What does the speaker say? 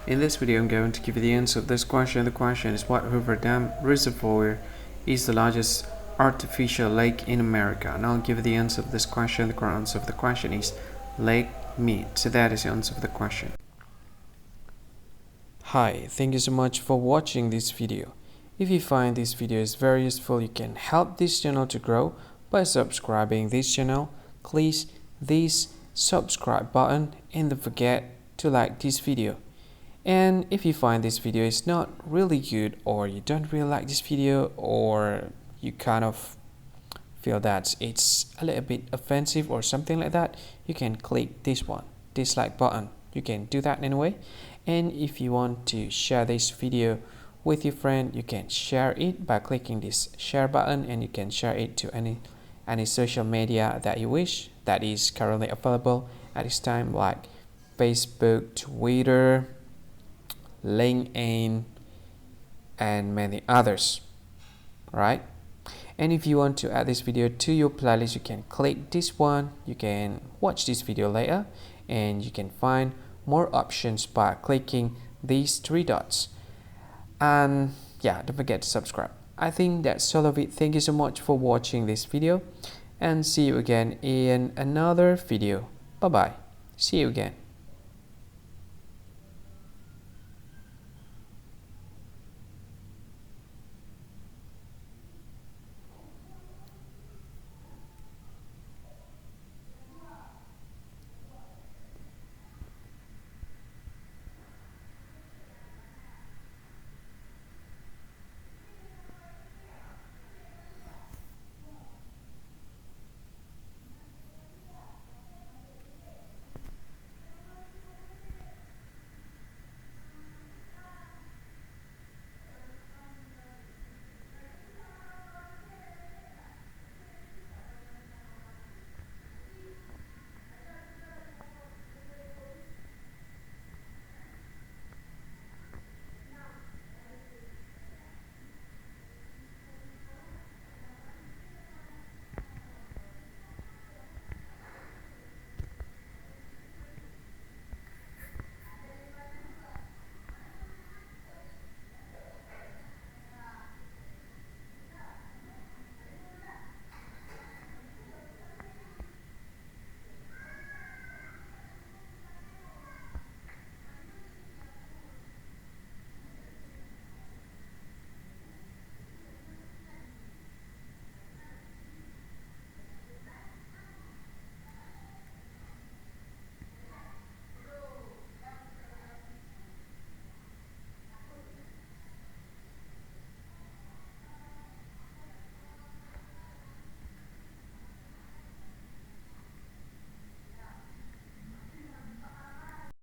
In this video, I'm going to give you the answer of this question. The question is, what Hoover Dam reservoir is the largest artificial lake in America? And I'll give you the answer of this question. The correct answer of the question is Lake Mead. So that is the answer of the question. Hi, thank you so much for watching this video. If you find this video is very useful, you can help this channel to grow by subscribing this channel. Please this subscribe button and don't forget to like this video. And if you find this video is not really good, or you don't really like this video, or you kind of feel that it's a little bit offensive or something like that, you can click this one, dislike button. You can do that anyway. And if you want to share this video with your friend, you can share it by clicking this share button, and you can share it to any social media that you wish that is currently available at this time, like Facebook, Twitter, LinkedIn, and many others, right? And if you want to add this video to your playlist, you can click this one. You can watch this video later, and you can find more options by clicking these three dots. And yeah, don't forget to subscribe. I think that's all of it. Thank you so much for watching this video, and see you again in another video. Bye bye. See you again.